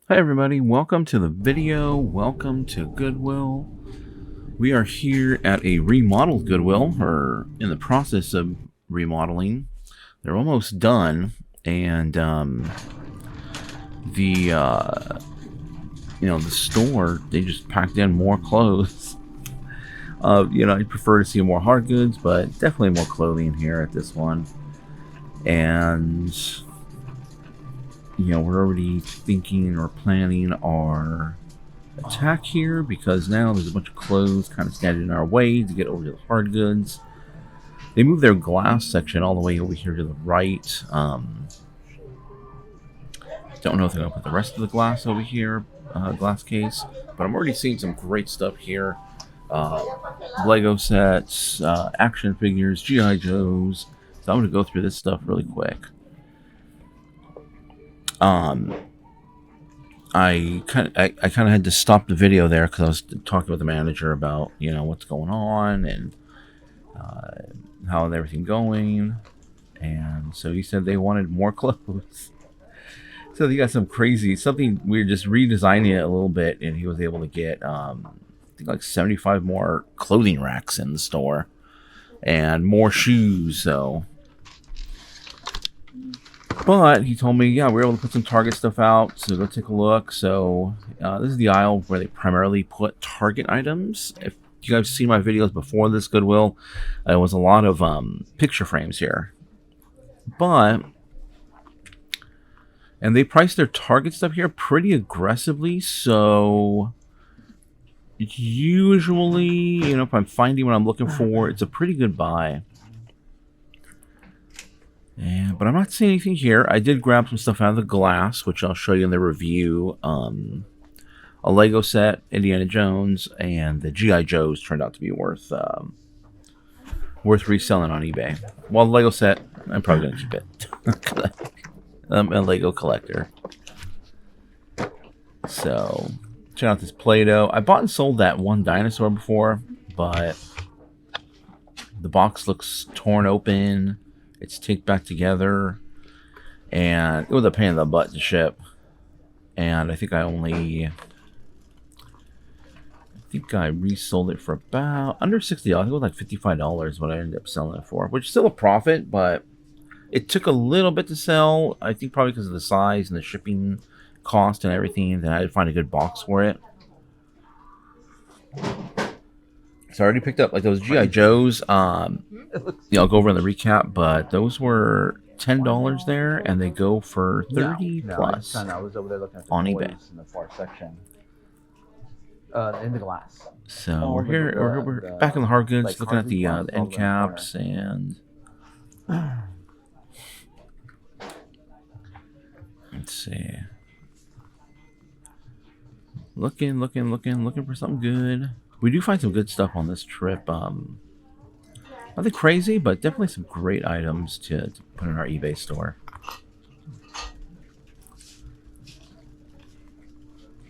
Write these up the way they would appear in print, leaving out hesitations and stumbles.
Hi everybody, welcome to the video, welcome to Goodwill. We are here at a remodeled Goodwill, or in the process of remodeling. They're almost done, and the store, they just packed in more clothes. I prefer to see more hard goods, but definitely more clothing here at this one. And we're already thinking or planning our attack here, because now there's a bunch of clothes kind of standing in our way to get over to the hard goods. They moved their glass section all the way over here to the right. Don't know if they're going to put the rest of the glass over here, glass case, but I'm already seeing some great stuff here. Lego sets, action figures, G.I. Joes. So I'm going to go through this stuff really quick. I kind of had to stop the video there because I was talking with the manager about what's going on and how everything going, and so he said they wanted more clothes. So they got something weird, just redesigning it a little bit, and he was able to get I think like 75 more clothing racks in the store and more shoes. But he told me, yeah, we were able to put some Target stuff out, so go take a look. So this is the aisle where they primarily put Target items. If you guys see my videos before this Goodwill, there was a lot of picture frames here. And they priced their Target stuff here pretty aggressively, so usually, if I'm finding what I'm looking for, it's a pretty good buy. But I'm not seeing anything here. I did grab some stuff out of the glass, which I'll show you in the review. A Lego set, Indiana Jones, and the G.I. Joes turned out to be worth reselling on eBay. Well, the Lego set, I'm probably going to keep it. I'm a Lego collector. So, check out this Play-Doh. I bought and sold that one dinosaur before, but the box looks torn open. It's taped back together, and it was a pain in the butt to ship. And I think I resold it for about under $60. I think it was like $55 what I ended up selling it for, which is still a profit, but it took a little bit to sell. I think probably because of the size and the shipping cost and everything, that I had to find a good box for it. So I already picked up like those G.I. Joes. I'll go over in the recap, but those were $10 there, and they go for 30 plus I was over there looking at the on eBay in the far section. In the glass. So we're here. We're back in the hard goods, looking at the end caps, and let's see. Looking for something good. We do find some good stuff on this trip. Nothing crazy, but definitely some great items to put in our eBay store.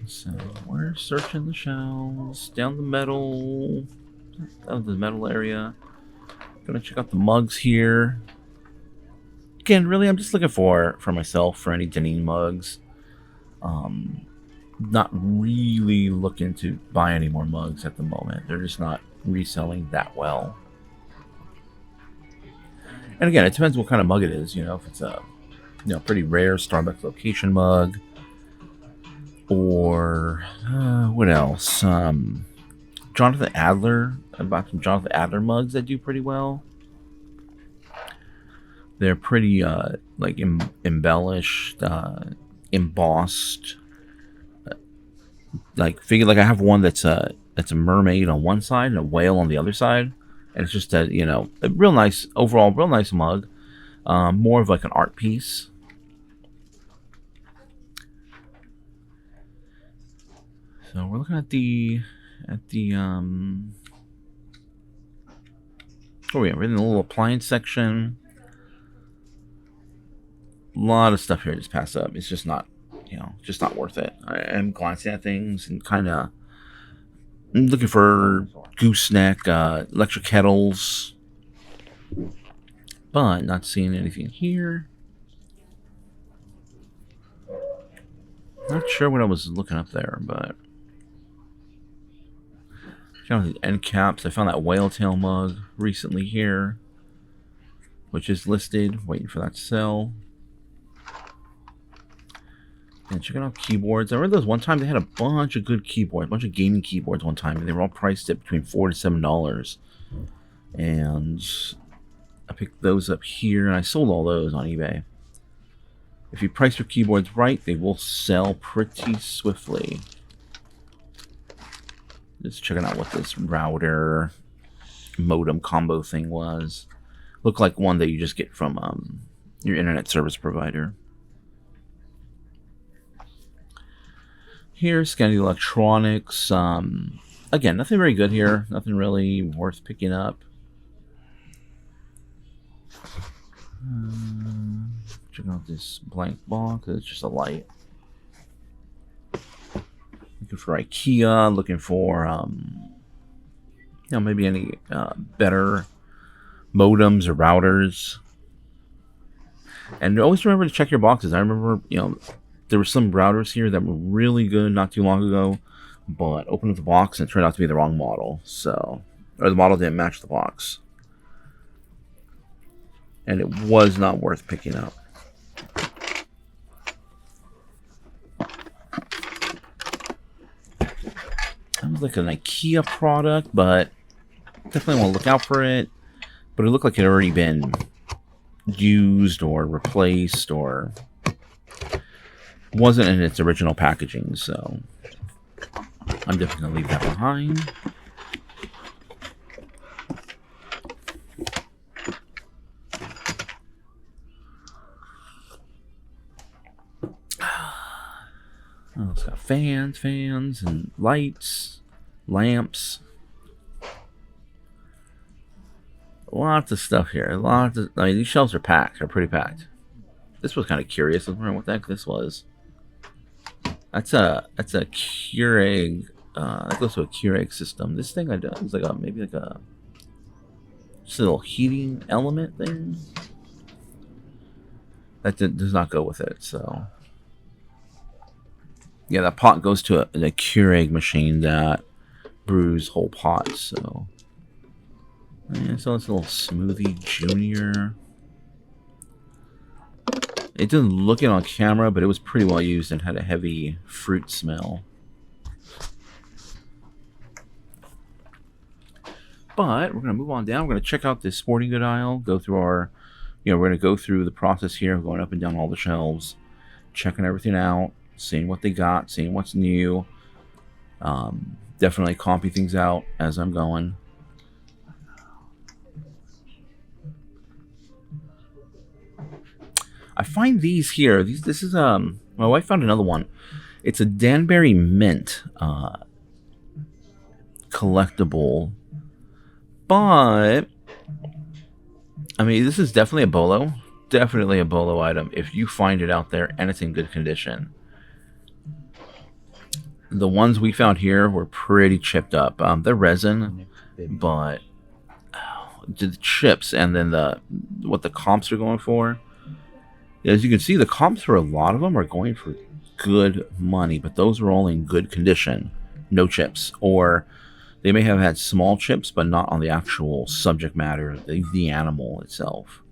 So we're searching the shelves, down the metal area. Gonna check out the mugs here. Again, really, I'm just looking for myself for any Deneen mugs. Not really looking to buy any more mugs at the moment. They're just not reselling that well. And again, it depends what kind of mug it is. If it's a pretty rare Starbucks location mug, or what else? Jonathan Adler. I bought some Jonathan Adler mugs that do pretty well. They're pretty like embellished, embossed. Like I have one that's a mermaid on one side and a whale on the other side, and it's just a real nice overall, real nice mug. More of like an art piece. So we're looking at the we're in the little appliance section. A lot of stuff here just pass up. It's just not just not worth it. I'm glancing at things and kind of looking for gooseneck, electric kettles, but not seeing anything here. All Not sure what I was looking up there, but found the end caps. I found that whale tail mug recently here, which is listed. Waiting for that to sell. And checking out keyboards. I read those one time. They had a bunch of good keyboards, a bunch of gaming keyboards one time, and they were all priced at between $4 to $7. And I picked those up here, and I sold all those on eBay. If you price your keyboards right, they will sell pretty swiftly. Just checking out what this router modem combo thing was. Looked like one that you just get from your internet service provider. Here, scanning electronics. Again, nothing very good here. Nothing really worth picking up. Checking out this blank box. It's just a light. Looking for IKEA. Looking for maybe any better modems or routers. And always remember to check your boxes. I remember, there were some routers here that were really good not too long ago, but opened up the box and it turned out to be the wrong model. So, or the model didn't match the box. And it was not worth picking up. That was like an IKEA product, but definitely want to look out for it. But it looked like it had already been used or replaced or wasn't in its original packaging, so I'm definitely going to leave that behind. Oh, it's got fans, and lights, lamps. Lots of stuff here. These shelves are packed. They're pretty packed. This was kind of curious. I was wondering what the heck this was. That's a Keurig. That goes to a Keurig system. This thing I done is like maybe like a just a little heating element thing. That does not go with it. So yeah, that pot goes to a Keurig machine that brews whole pots. So yeah, so it's a little smoothie junior. It didn't look it on camera, but it was pretty well used and had a heavy fruit smell. But we're going to move on down. We're going to check out this sporting good aisle. Go through our, we're going to go through the process here, going up and down all the shelves, checking everything out, seeing what they got, seeing what's new. Definitely comping things out as I'm going. I find these here. This is my wife found another one. It's a Danbury Mint collectible, but I mean, this is definitely a bolo. Definitely a bolo item if you find it out there and it's in good condition. The ones we found here were pretty chipped up. They're resin, but the chips and then what the comps are going for. As you can see, the comps for a lot of them are going for good money, but those are all in good condition. No chips. Or they may have had small chips, but not on the actual subject matter, the animal itself.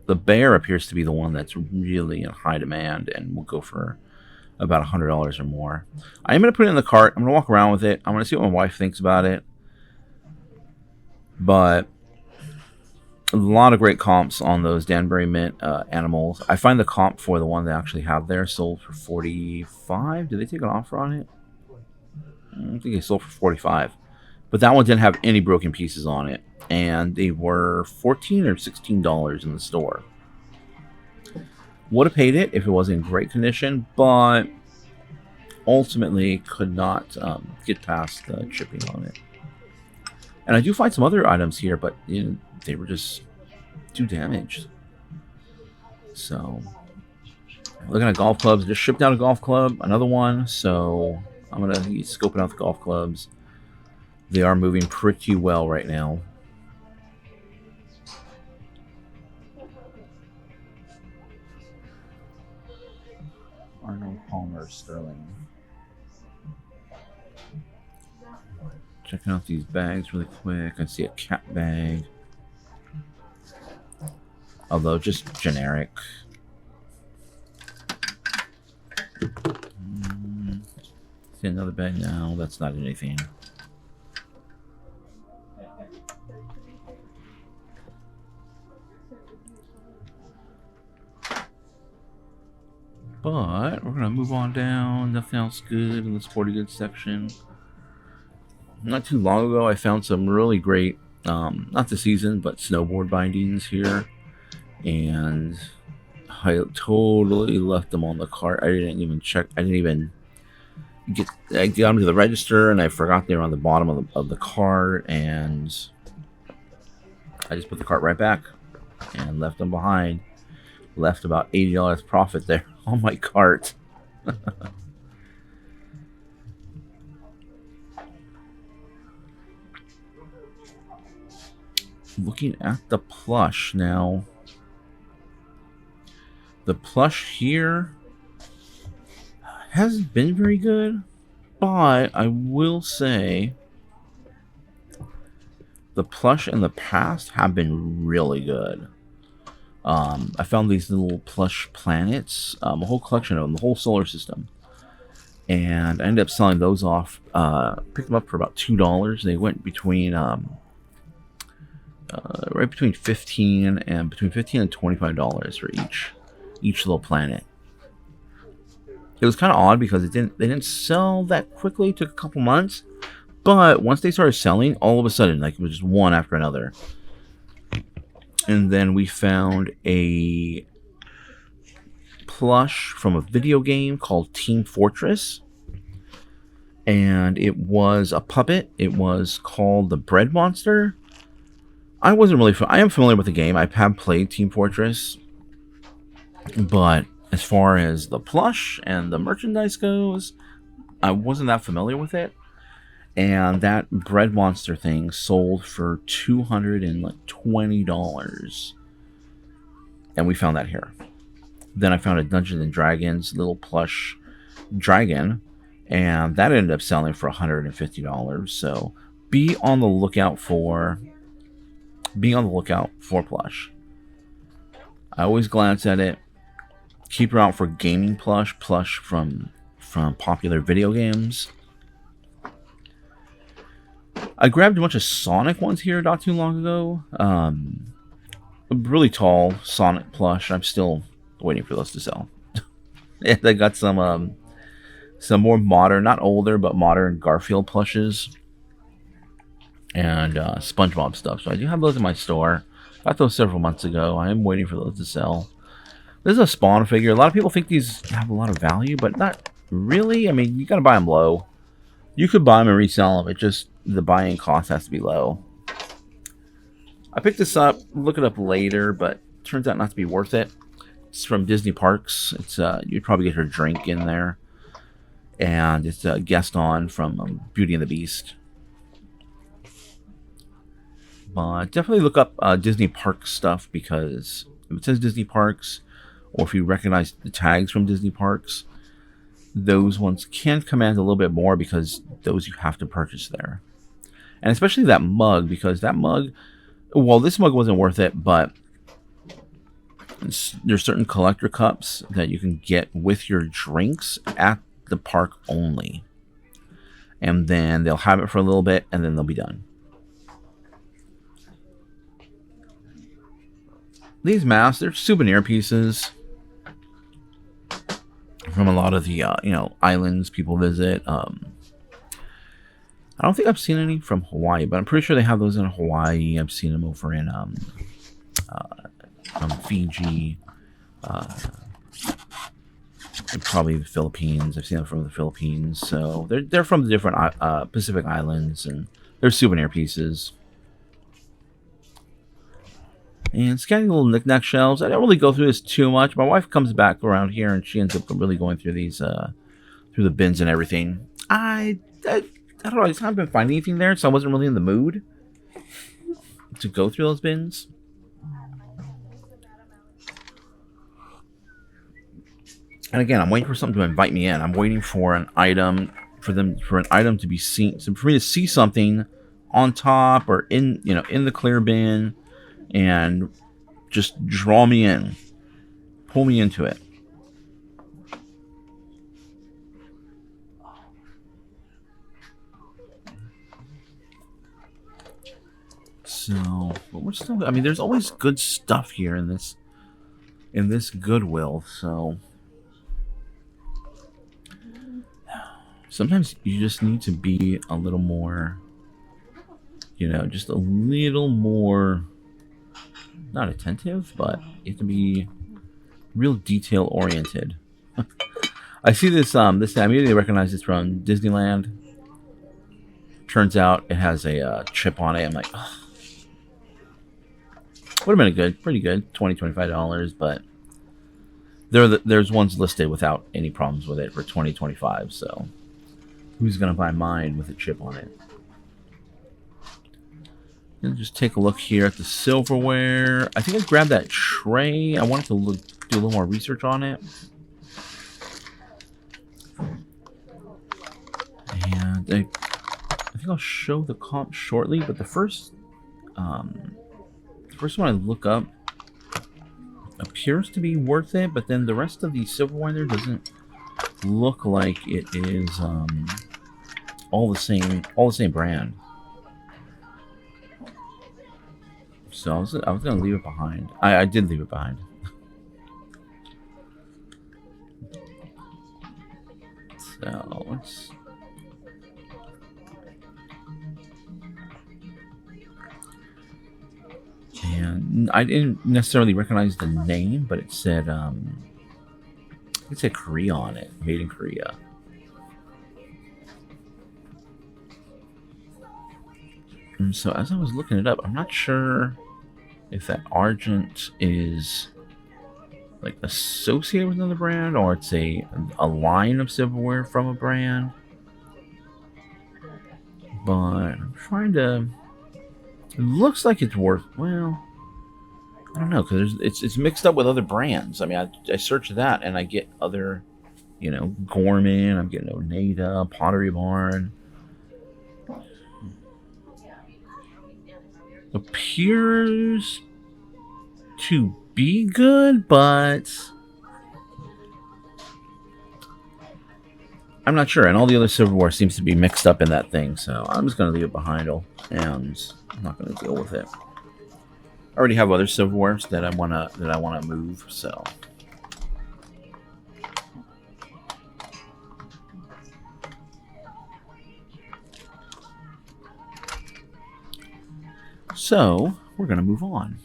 The bear appears to be the one that's really in high demand and will go for about $100 or more. I am going to put it in the cart. I'm going to walk around with it. I'm going to see what my wife thinks about it. But a lot of great comps on those Danbury Mint animals. I find the comp for the one they actually have there sold for $45. Did they take an offer on it? I don't think they sold for $45. But that one didn't have any broken pieces on it. And they were $14 or $16 in the store. Would have paid it if it was in great condition, but ultimately could not get past the chipping on it. And I do find some other items here, but they were just too damaged. So, looking at golf clubs, just shipped out a golf club, another one. So I'm gonna be scoping out the golf clubs. They are moving pretty well right now. Arnold Palmer Sterling. Checking out these bags really quick. I see a cat bag. Although just generic. See another bag now. That's not anything. But we're gonna move on down. Nothing else good in the sporty goods section. Not too long ago, I found some really great, not the season, but snowboard bindings here, and I totally left them on the cart. I didn't even check. I didn't even get. I got them to the register, and I forgot they were on the bottom of the cart, and I just put the cart right back and left them behind. Left about $80 profit there on my cart. Looking at the plush now. The plush here hasn't been very good, but I will say the plush in the past have been really good. I found these little plush planets, a whole collection of them, the whole solar system. And I ended up selling those off, picked them up for about $2. They went between, right between $15 and $25 for each little planet. It was kind of odd because they didn't sell that quickly. It took a couple months, but once they started selling, all of a sudden, like, it was just one after another. And then we found a plush from a video game called Team Fortress. And it was a puppet. It was called the Bread Monster. I wasn't really... I am familiar with the game. I have played Team Fortress. But as far as the plush and the merchandise goes, I wasn't that familiar with it. And that bread monster thing sold for $220. And we found that here. Then I found a Dungeons and Dragons little plush dragon. And that ended up selling for $150. So be on the lookout for plush. I always glance at it. Keep her out for gaming plush from popular video games. I grabbed a bunch of Sonic ones here not too long ago. A really tall Sonic plush. I'm still waiting for those to sell. And I got some more modern, not older, but modern Garfield plushes. And SpongeBob stuff. So I do have those in my store. Got those several months ago. I am waiting for those to sell. This is a Spawn figure. A lot of people think these have a lot of value, but not really. I mean, you gotta buy them low. You could buy them and resell them. It just, the buying cost has to be low. I picked this up, look it up later, but turns out not to be worth it. It's from Disney Parks. It's you'd probably get her drink in there. And it's a guest on from Beauty and the Beast. But definitely look up Disney Parks stuff, because if it says Disney Parks, or if you recognize the tags from Disney Parks, those ones can command a little bit more, because those you have to purchase there. And especially that mug, because that mug, well, this mug wasn't worth it, but there's certain collector cups that you can get with your drinks at the park only. And then they'll have it for a little bit, and then they'll be done. These masks, they're souvenir pieces from a lot of the islands people visit. I don't think I've seen any from Hawaii, but I'm pretty sure they have those in Hawaii. I've seen them over in from Fiji, and probably the Philippines. I've seen them from the Philippines. So they're from the different Pacific islands, and they're souvenir pieces. And scanning little knick-knack shelves. I don't really go through this too much. My wife comes back around here, and she ends up really going through these, through the bins and everything. I don't know. I just haven't been finding anything there, so I wasn't really in the mood to go through those bins. And again, I'm waiting for something to invite me in. I'm waiting for an item for an item to be seen, so for me to see something on top or in in the clear bin and just draw me in, pull me into it. So, but we're still. I mean, there's always good stuff here in this Goodwill. So sometimes you just need to be a little more, just a little more, not attentive, but you have to be real detail oriented. I see this. This I immediately recognize this from Disneyland. Turns out it has a chip on it. I'm like, oh. Would have been pretty good, $20-$25, but there's ones listed without any problems with it for $20-$25. So who's gonna buy mine with a chip on it? And just take a look here at the silverware. I think I grabbed that tray. I wanted to do a little more research on it. And I think I'll show the comp shortly, but the first one I look up appears to be worth it, but then the rest of the silverware there doesn't look like it is all the same brand. So I was gonna leave it behind. I did leave it behind. So let's. And I didn't necessarily recognize the name, but it said Korea on it, made in Korea. And so as I was looking it up, I'm not sure if that Argent is like associated with another brand or it's a line of silverware from a brand. But I'm trying to. It looks like it's worth. Well, I don't know because it's mixed up with other brands. I mean, I search that and I get other, Gorman. I'm getting Oneida, Pottery Barn. Appears to be good, but I'm not sure. And all the other silverware seems to be mixed up in that thing, so I'm just going to leave it behind, and I'm not going to deal with it. I already have other silverwares that I want to move, so. So, we're going to move on.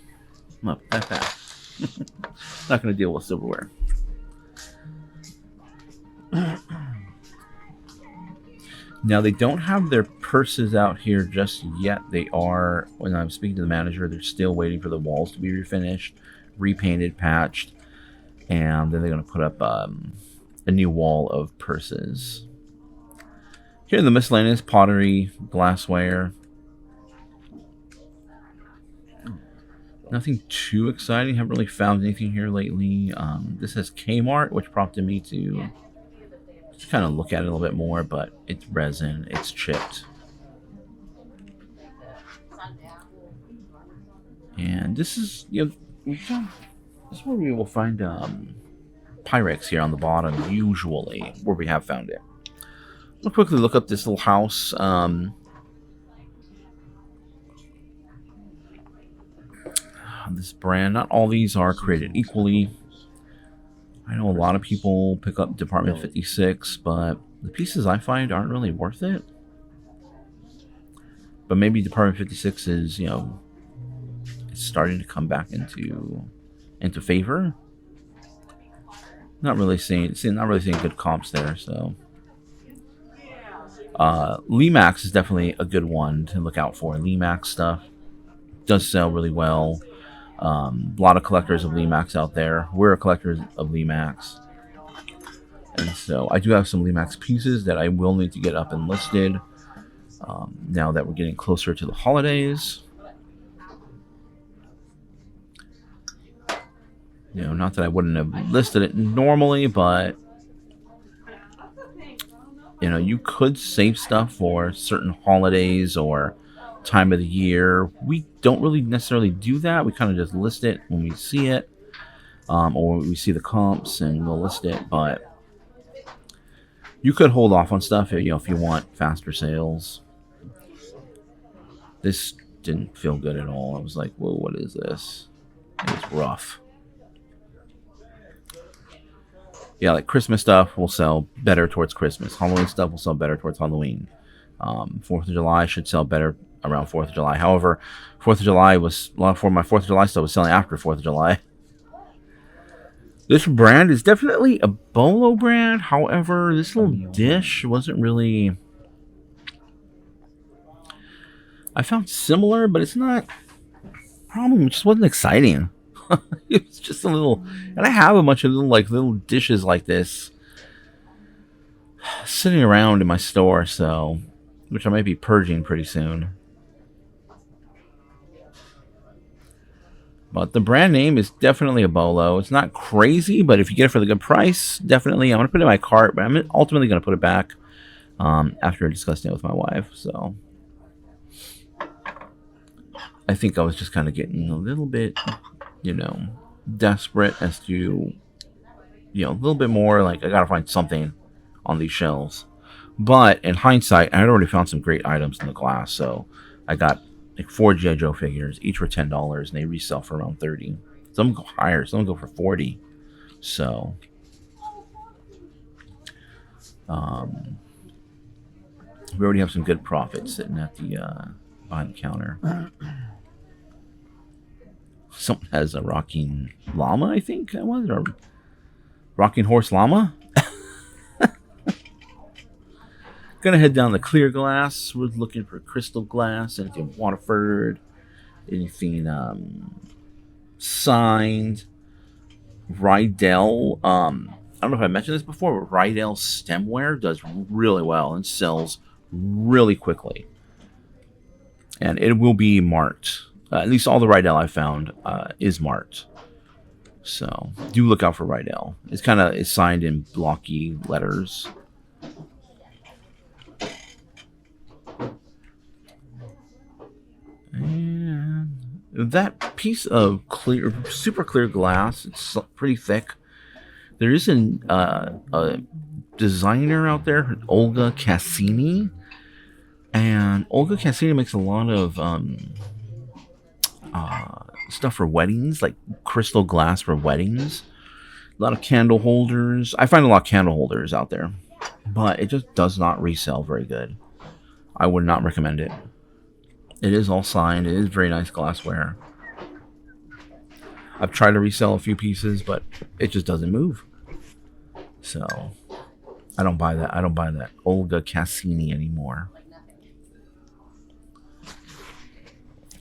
Not that fast. Not going to deal with silverware. Now, they don't have their purses out here just yet. They are, when I'm speaking to the manager, they're still waiting for the walls to be refinished, repainted, patched, and then they're going to put up a new wall of purses. Here in the miscellaneous, pottery, glassware. Nothing too exciting. Haven't really found anything here lately. This has Kmart, which prompted me to just kind of look at it a little bit more, but it's resin, it's chipped. And this is, this is where we will find Pyrex here on the bottom, usually, where we have found it. I'll quickly look up this little house. This brand, not all these are created equally. I know a lot of people pick up Department 56, but the pieces I find aren't really worth it. But maybe Department 56 is, it's starting to come back into favor. Not really seeing good comps there. So, Lemax is definitely a good one to look out for. Lemax stuff does sell really well. A lot of collectors of Lemax out there. We're a collector of Lemax. And so I do have some Lemax pieces that I will need to get up and listed now that we're getting closer to the holidays. You know, not that I wouldn't have listed it normally, but you know, you could save stuff for certain holidays or time of the year. We don't really necessarily do that. We kind of just list it when we see it, or we see the comps and we'll list it. But you could hold off on stuff, you know, if you want faster sales. This didn't feel good at all. I was like, whoa, what is this? It was rough. Yeah, like Christmas stuff will sell better towards Christmas. Halloween stuff will sell better towards Halloween. 4th of July should sell better around 4th of July. However, 4th of July was, a lot for my 4th of July stuff was selling after 4th of July. This brand is definitely a Bolo brand. However, this little dish wasn't really... I found similar, but it's not... Problem, it just wasn't exciting. It was just a little... And I have a bunch of little dishes like this sitting around in my store, so... Which I might be purging pretty soon. But the brand name is definitely a Bolo. It's not crazy, but if you get it for the good price, definitely. I'm going to put it in my cart, but I'm ultimately going to put it back after discussing it with my wife. So I think I was just kind of getting a little bit, you know, desperate as to, you know, a little bit more like I got to find something on these shelves. But in hindsight, I had already found some great items in the glass. So I got like 4 G.I. Joe figures. Each were $10, and they resell for around $30. Some go higher. Some go for $40. So, we already have some good profits sitting at the behind the counter. Someone has a rocking llama, I think that was, or rocking horse llama. Gonna head down the clear glass. We're looking for crystal glass, anything Waterford, anything signed. Rydell. I don't know if I mentioned this before, but Rydell stemware does really well and sells really quickly. And it will be marked. At least all the Rydell I found is marked. So do look out for Rydell. It's signed in blocky letters. And that piece of clear, super clear glass, it's pretty thick. There is a designer out there, Olga Cassini. And Olga Cassini makes a lot of stuff for weddings, like crystal glass for weddings. A lot of candle holders. I find a lot of candle holders out there, but it just does not resell very good. I would not recommend it. It is all signed. It is very nice glassware. I've tried to resell a few pieces, but it just doesn't move. So I don't buy that. I don't buy that Olga Cassini anymore.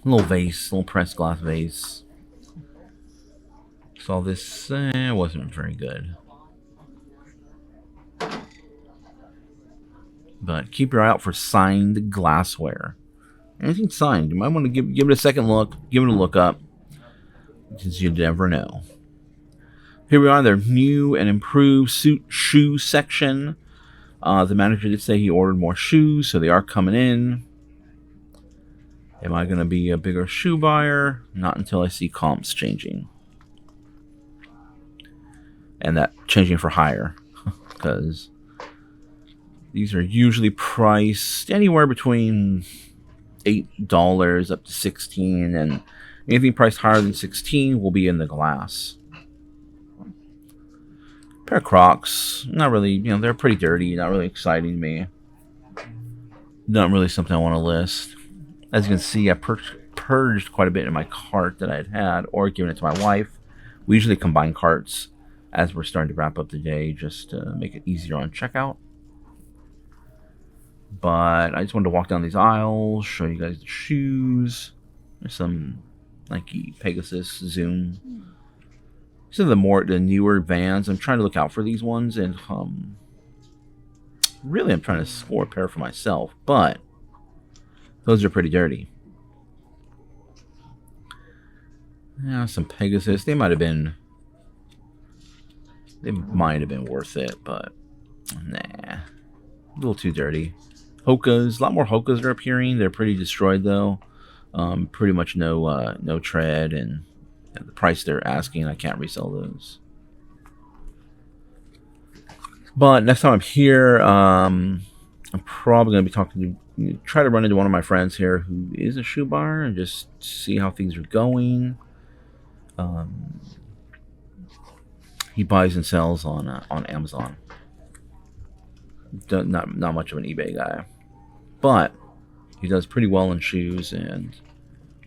Little vase, little pressed glass vase. Saw this, wasn't very good. But keep your eye out for signed glassware. Anything signed, you might want to give it a second look, give it a look up, because you never know. Here we are, their new and improved shoe section. The manager did say he ordered more shoes, so they are coming in. Am I going to be a bigger shoe buyer? Not until I see comps changing. And that changing for higher. Because these are usually priced anywhere between $8 up to $16. And anything priced higher than $16 will be in the glass. Pair of Crocs. Not really, they're pretty dirty. Not really exciting to me. Not really something I want to list. As you can see, I purged quite a bit in my cart that I had, or given it to my wife. We usually combine carts as we're starting to wrap up the day, just to make it easier on checkout. But I just wanted to walk down these aisles, show you guys the shoes. There's some Nike Pegasus Zoom. These are the newer Vans. I'm trying to look out for these ones, and really I'm trying to score a pair for myself, but those are pretty dirty. Yeah, some Pegasus. They might have been It might have been worth it, but nah, a little too dirty. Hokas, a lot more Hokas are appearing. They're pretty destroyed though. Pretty much no tread, and the price they're asking, I can't resell those. But next time I'm here, I'm probably going to be talking to, try to run into one of my friends here who is a shoe buyer and just see how things are going. Um, he buys and sells on Amazon. Not much of an eBay guy, but he does pretty well in shoes, and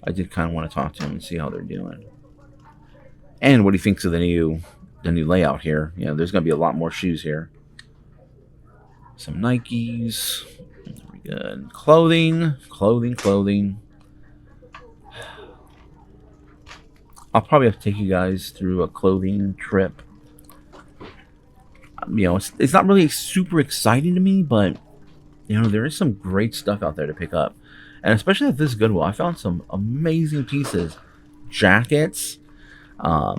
I did kind of want to talk to him and see how they're doing and what he thinks of the new layout here. You know, there's going to be a lot more shoes here. Some Nikes. Very good. Clothing. I'll probably have to take you guys through a clothing trip. You know, it's not really super exciting to me, but you know, there is some great stuff out there to pick up. And especially at this Goodwill, I found some amazing pieces. Jackets. Oh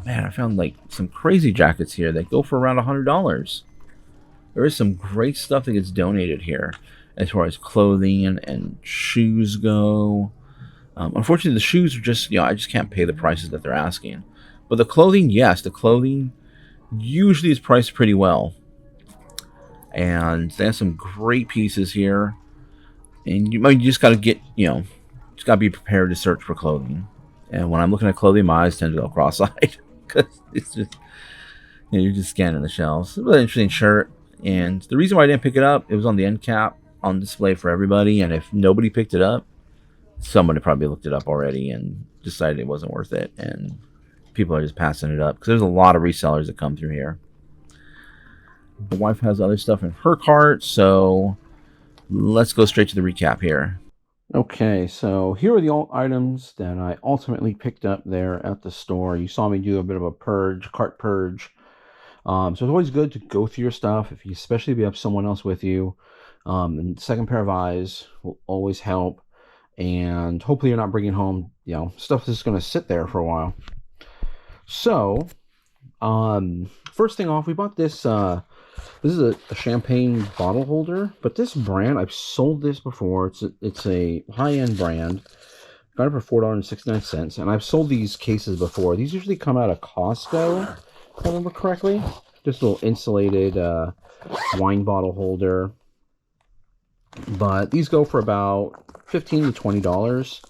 man, I found like some crazy jackets here that go for around $100. There is some great stuff that gets donated here as far as clothing and shoes go. Unfortunately, the shoes are just, I just can't pay the prices that they're asking. But the clothing, yes, the clothing usually is priced pretty well. And they have some great pieces here. And you just got to get, just got to be prepared to search for clothing. And when I'm looking at clothing, my eyes tend to go cross-eyed because it's just, you're just scanning the shelves. It's a really interesting shirt. And the reason why I didn't pick it up, it was on the end cap on display for everybody. And if nobody picked it up, somebody probably looked it up already and decided it wasn't worth it. And people are just passing it up because there's a lot of resellers that come through here. My wife has other stuff in her cart, so let's go straight to the recap here. Okay, so here are the items that I ultimately picked up there at the store. You saw me do a bit of a cart purge. So it's always good to go through your stuff, especially if you have someone else with you. And second pair of eyes will always help. And hopefully you're not bringing home, stuff that's going to sit there for a while. So, first thing off, we bought this. This is a champagne bottle holder, but this brand, I've sold this before. It's a high-end brand. Got it for $4.69, and I've sold these cases before. These usually come out of Costco, if I remember correctly. Just a little insulated wine bottle holder. But these go for about $15 to $20,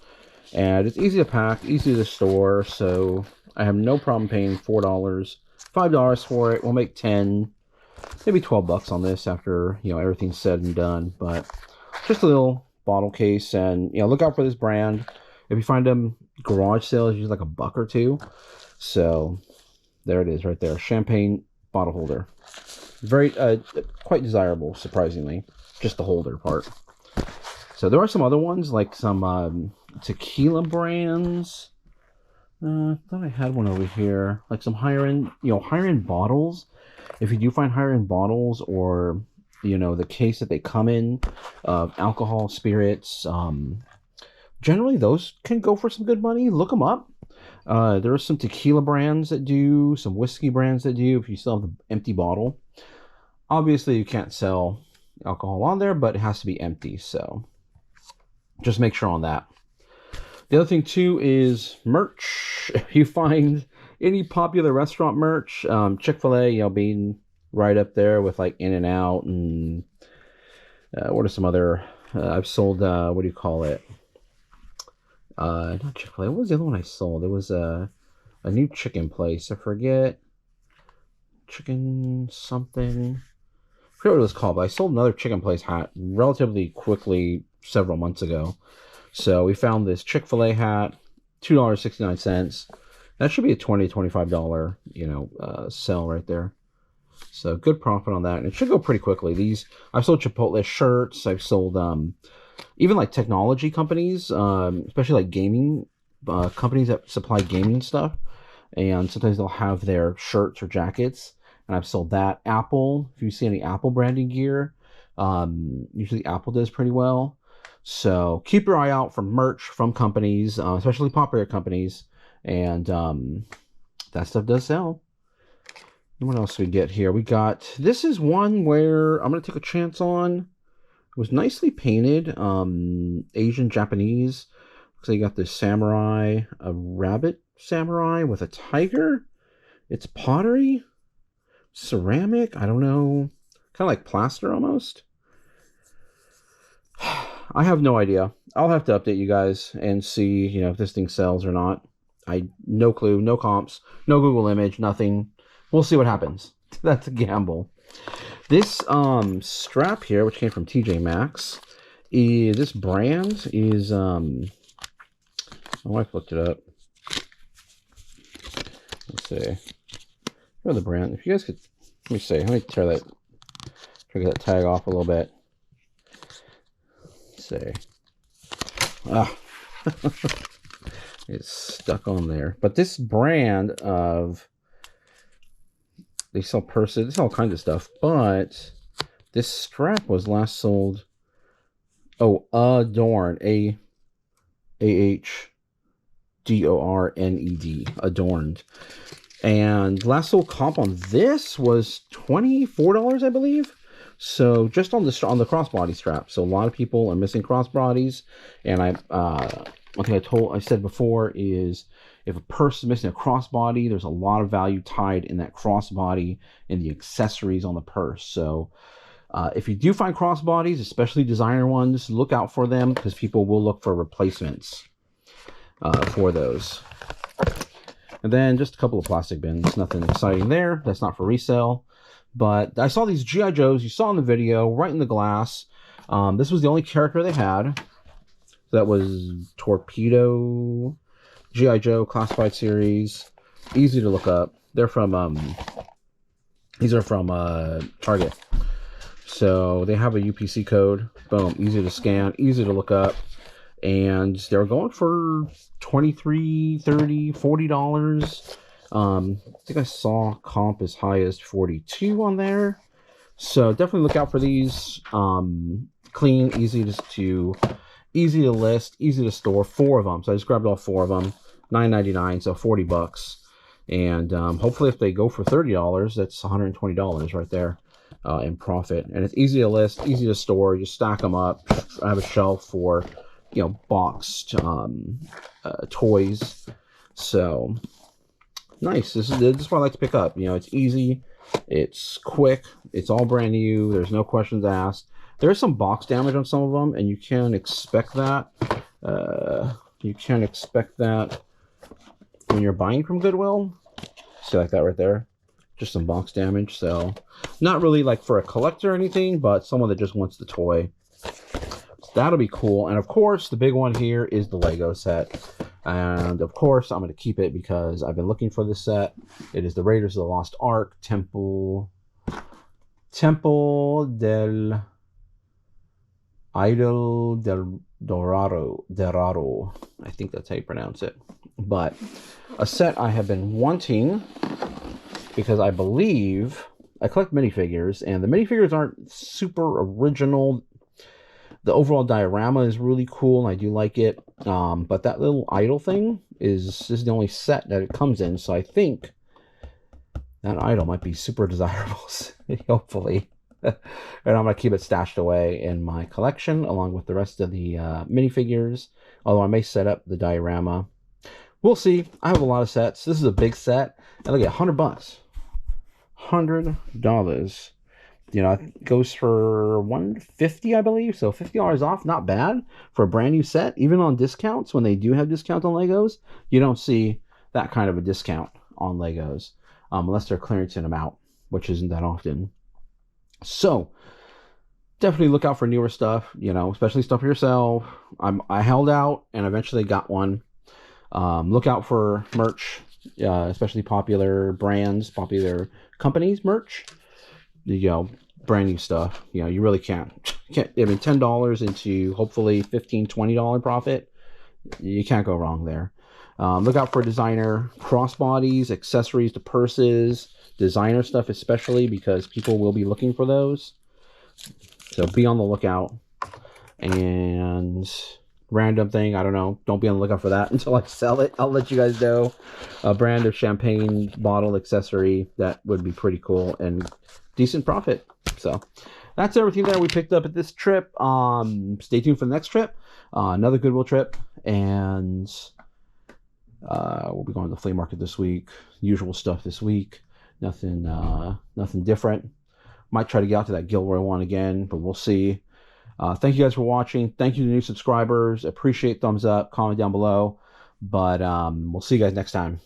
and it's easy to pack, easy to store, so I have no problem paying $4, $5 for it. We'll make 10, maybe $12 on this after everything's said and done. But just a little bottle case, and look out for this brand. If you find them garage sales, usually like $1 or $2. So there it is, right there, champagne bottle holder. Very quite desirable, surprisingly. Just the holder part. So there are some other ones, like some tequila brands. I thought I had one over here, like some higher end bottles. If you do find higher end bottles, or the case that they come in, alcohol, spirits, generally those can go for some good money. Look them up. There are some tequila brands that do, some whiskey brands that do. If you still have the empty bottle, obviously you can't sell alcohol on there, but it has to be empty, so just make sure on that. The other thing too is merch. If you find any popular restaurant merch, Chick-fil-A, being right up there with like In-N-Out, and what are some other, I've sold, what do you call it, not Chick-fil-A, what was the other one I sold? It was a new chicken place, I forget, chicken something, I forget what it was called, but I sold another chicken place hat relatively quickly several months ago. So we found this Chick-fil-A hat, $2.69. That should be a $20, $25, sell right there. So good profit on that, and it should go pretty quickly. I've sold Chipotle shirts. I've sold even like technology companies, especially like gaming companies that supply gaming stuff, and sometimes they'll have their shirts or jackets. And I've sold that. Apple, if you see any Apple branding gear, usually Apple does pretty well. So keep your eye out for merch from companies, especially popular companies, and that stuff does sell. What else we get here? We got, this is one where I'm going to take a chance on. It was nicely painted, Asian Japanese. So you got this samurai, a rabbit samurai with a tiger. It's pottery, ceramic. I don't know, kind of like plaster almost. I have no idea. I'll have to update you guys and see, if this thing sells or not. No clue, no comps, no Google image, nothing. We'll see what happens. That's a gamble. This strap here, which came from TJ Maxx, this brand is my wife looked it up. Let's see. Where the brand? If you guys could, let me see. Let me try to get that tag off a little bit. Let's see. It's stuck on there. But this brand of, they sell purses, they sell all kinds of stuff, but this strap was last sold, Adorned, AHDORNED, Adorned. And last sold comp on this was $24, I believe. So just on the crossbody strap. So a lot of people are missing crossbodies, and one thing I said before is, if a purse is missing a crossbody, there's a lot of value tied in that crossbody and the accessories on the purse. So if you do find crossbodies, especially designer ones, look out for them, because people will look for replacements for those. And then just a couple of plastic bins. Nothing exciting there. That's not for resale. But I saw these G.I. Joes you saw in the video right in the glass. This was the only character they had. That was Torpedo, G.I. Joe Classified Series. Easy to look up. They're from, these are from Target. So they have a UPC code. Boom. Easy to scan, easy to look up. And they're going for $23, $30, $40. I think I saw comp as high as 42 on there. So definitely look out for these. Clean, easy to list, easy to store. 4 of them. So I just grabbed all 4 of them. $9.99, so $40. And hopefully if they go for $30, that's $120 right there in profit. And it's easy to list, easy to store. You stack them up. I have a shelf for, boxed toys. So nice. This is what I like to pick up. It's easy, it's quick, it's all brand new. There's no questions asked. There is some box damage on some of them, and you can expect that. You can expect that when you're buying from Goodwill. See, like that right there, just some box damage. So not really like for a collector or anything, but someone that just wants the toy. That'll be cool. And of course, the big one here is the Lego set. And of course, I'm going to keep it because I've been looking for this set. It is the Raiders of the Lost Ark Temple del Idol del Dorado. I think that's how you pronounce it. But a set I have been wanting because I believe I collect minifigures, and the minifigures aren't super original. The overall diorama is really cool, and I do like it. But that little idol thing is the only set that it comes in, so I think that idol might be super desirable, hopefully. And I'm going to keep it stashed away in my collection, along with the rest of the minifigures, although I may set up the diorama. We'll see. I have a lot of sets. This is a big set, and look at $100. $100. It goes for $150, I believe. So $50 off, not bad for a brand new set. Even on discounts, when they do have discounts on Legos, you don't see that kind of a discount on Legos unless they're clearancing them out, which isn't that often. So definitely look out for newer stuff, especially stuff for yourself. I held out and eventually got one. Look out for merch, especially popular brands, popular companies merch. Brand new stuff. You really can't. I mean, $10 into hopefully $15, $20 profit. You can't go wrong there. Look out for designer crossbodies, accessories to purses, designer stuff especially, because people will be looking for those. So be on the lookout. And random thing. I don't know. Don't be on the lookout for that until I sell it. I'll let you guys know. A brand of champagne bottle accessory that would be pretty cool and decent profit. So that's everything that we picked up at this trip. Stay tuned for the next trip, another Goodwill trip, and we'll be going to the flea market this week. Usual stuff this week. Nothing different. Might try to get out to that Gilroy one again, but we'll see. Thank you guys for watching. Thank you to new subscribers. Appreciate thumbs up, comment down below. But we'll see you guys next time.